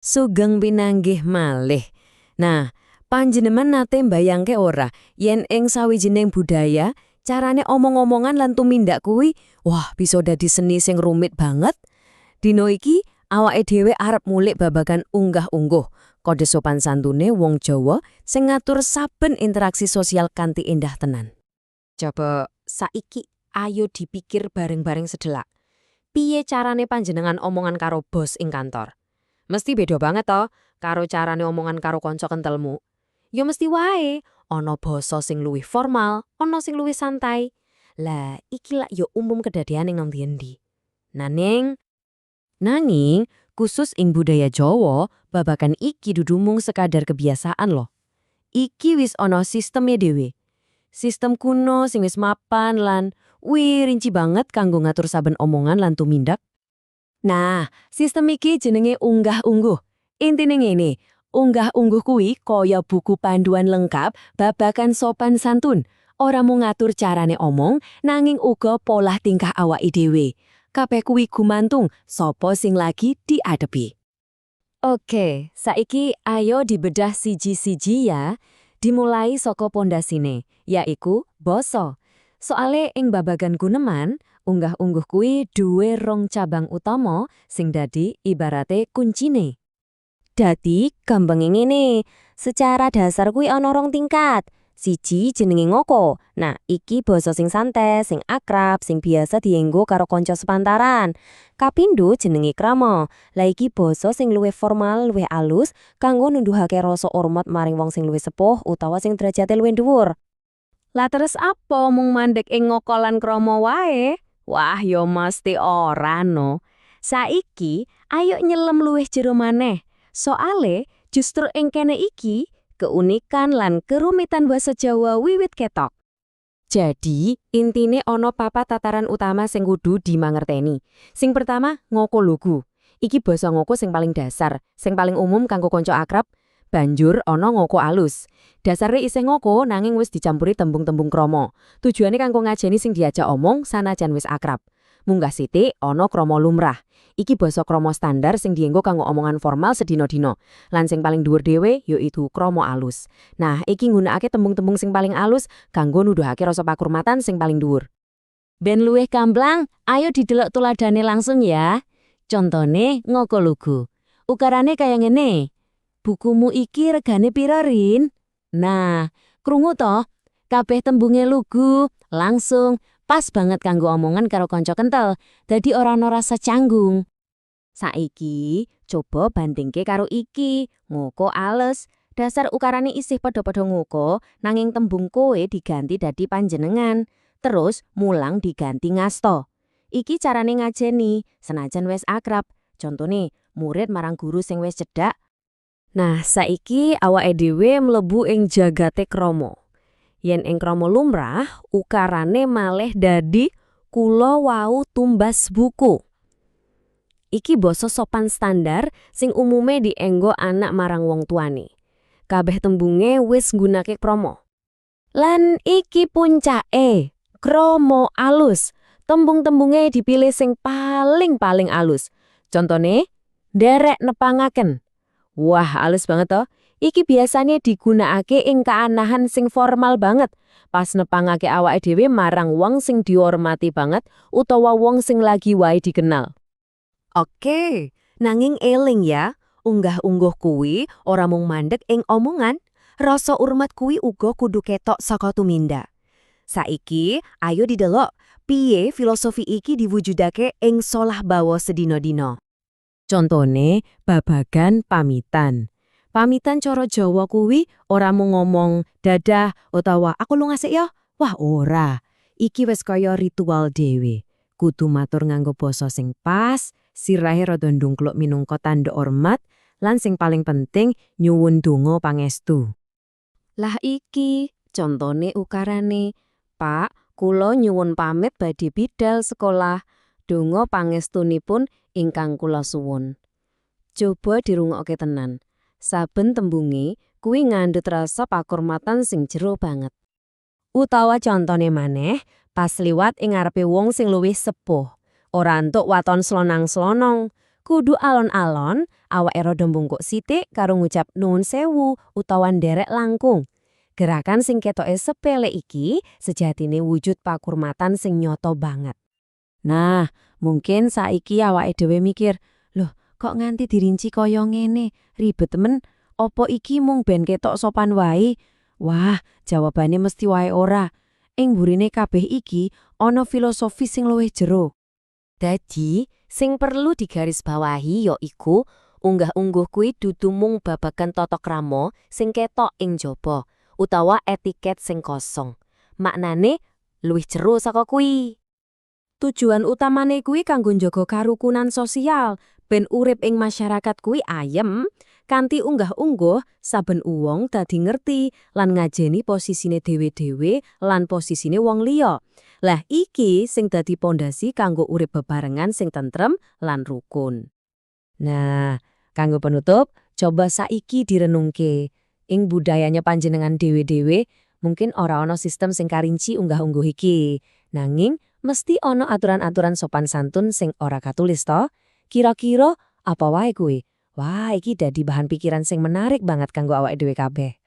Sugeng pinanggih malih. Nah, panjenengan nate mbayangke ora yen ing sawijining budaya carane omong-omongan lan tumindak kuwi wah bisa dadi seni sing rumit banget. Dino iki awake dhewe arep ngulik babagan unggah-ungguh kode sopan santune wong Jawa sing ngatur saben interaksi sosial kanthi endah tenan. Coba saiki ayo dipikir bareng-bareng sedelak. Piye carane panjenengan omongan karo bos ing kantor? Mesti beda banget toh karo carane omongan karo kanca kentelmu. Ya mesti wae, ana basa sing luwih formal, ana sing luwih santai. Lah, iki lak ya umum kedadean ing endi-endi. Nanging, khusus ing budaya Jawa, babagan iki dudu mung sekadar kebiasaan loh. Iki wis ana sisteme dhewe. Sistem kuno sing wis mapan lan rinci banget kanggo ngatur saben omongan lan tumindak. Nah, sistem iki jenenge unggah-ungguh. Intine ngene, unggah-ungguh kuwi kaya buku panduan lengkap babagan sopan santun. Ora mung ngatur carane omong, nanging uga pola tingkah awake dhewe. Kabeh kuwi gumantung sapa sing lagi diadepi. Oke, saiki ayo dibedah siji-siji ya. Dimulai saka pondasine, yaiku basa. Soale ing babagan guneman, unggah-ungguh kuwi duwe rong cabang utama sing dadi ibarate kuncine. Dadi gampang ngene, secara dasar kuwi ana rong tingkat. Siji jenenge ngoko. Nah, iki basa sing santai, sing akrab, sing biasa dienggo karo kanca sepantaran. Kapindho jenenge krama. Lah iki basa sing luwih formal, luwih alus, kanggo nunduhake rasa hormat maring wong sing luwih sepuh utawa sing derajate luwih dhuwur. Lah terus apa mung mandek ing ngoko lan krama wae? Wah, yo mesti ora no. Saiki ayo nyelem luwih jero maneh. Soale justru ing kene iki keunikan lan kerumitan basa Jawa wiwit ketok. Jadi, intine ana papat tataran utama sing kudu dimangerteni. Sing pertama, ngoko lugu. Iki basa ngoko sing paling dasar, sing paling umum kanggo kanca akrab. Banjur ana ngoko alus. Dasare isih ngoko nanging wis dicampuri tembung-tembung krama. Tujuane kanggo ngajeni sing diajak omong sanajan wis akrab. Munggah sithik ana krama lumrah. Iki basa krama standar sing dienggo kanggo omongan formal sedina-dina. Lan sing paling dhuwur dhewe yaitu krama alus. Nah, iki nggunakake tembung-tembung sing paling alus kanggo nuduhake rasa pakurmatan sing paling dhuwur. Ben luwih gamblang, ayo didelok tuladane langsung ya. Contone ngoko lugu. Ukarane kaya ngene. Bukumu iki regane pira, Rin? Nah, krungu toh? Kabeh tembunge lugu, langsung, pas banget kanggo omongan karo kanca kentel. Dadi ora ana rasa canggung. Saiki, coba bandingke karo iki, ngoko ales. Dasar ukarane isih padha-padha ngoko, nanging tembung kowe diganti dadi panjenengan. Terus mulang diganti ngasto. Iki carane ngajeni, senajan wis akrab. Contone, murid marang guru sing wis cedhak. Nah, saiki awake dhewe mlebu ing jagate krama. Yen ing krama lumrah, ukarane malih dadi kula wau tumbas buku. Iki basa sopan standar sing umume dienggo anak marang wong tuane. Kabeh tembunge wis nggunake krama. Lan iki puncake, krama alus. Tembung-tembunge dipilih sing paling alus. Contone, nderek nepangaken. Wah, halus banget toh. Iki biasanya digunakake ing kaanahan sing formal banget. Pas nepangake awake dhewe marang wong sing dihormati banget utawa wong sing lagi wae dikenal. Oke, nanging eling ya, unggah-ungguh kuwi ora mung mandek ing omongan, rasa urmat kuwi uga kudu ketok saka tumindak. Saiki, ayo didelok piye filosofi iki diwujudake ing solah bawa sedina-dina. Contone babagan pamitan. Pamitan cara Jawa kuwi ora mung ngomong dadah utawa aku lunga sik ya. Wah ora. Iki wis kaya ritual dhewe. Kudu matur nganggo basa sing pas, sirahe rada ndungkluk minangka tandha hormat, lan sing paling penting nyuwun donga pangestu. Lah iki contone ukarane, Pak, kula nyuwun pamit badhe bidal sekolah. Donga pangestunipun ingkang kula suwun. Coba dirungokke tenan. Saben tembunge kuwi ngandhut rasa pakurmatan sing jero banget. Utawa contone maneh, pas liwat ing ngarepe wong sing luwih sepuh. Ora entuk waton slonang-slonong, kudu alon-alon, awake rada mbungkuk sithik karo ngucap nuwun sewu utawa nderek langkung. Gerakan sing ketoke sepele iki sejatine wujud pakurmatan sing nyoto banget. Nah, mungkin saiki awake dhewe mikir, "Loh, kok nganti dirinci kaya ngene? Ribet temen. Opo iki mung ben ketok sopan wae?" Wah, jawabane mesti wae ora. Ing burine kabeh iki ana filosofi sing luwih jero. Dadi, sing perlu digarisbawahi ya iku unggah-ungguh kuwi dudu mung babagan tata krama sing ketok ing jaba utawa etiket sing kosong. Maknane luwih jero saka kuwi. Tujuan utamane kuwi kanggo njaga karukunan sosial, ben urip ing masyarakat kuwi ayem, kanthi unggah-ungguh saben uwong dadi ngerti lan ngajeni posisine dhewe-dhewe lan posisine wong liya. Lah iki sing dadi pondasi kanggo urip bebarengan sing tentrem lan rukun. Nah, kanggo penutup, coba saiki direnungke. Ing budayanya panjenengan dhewe-dhewe, mungkin ora ana sistem sing karinci unggah-ungguh iki. Nanging mesti ana aturan-aturan sopan santun sing ora katulis to. Kira-kira apa wae kuwi? Wah, iki dadi bahan pikiran sing menarik banget kanggo awake dhewe kabeh.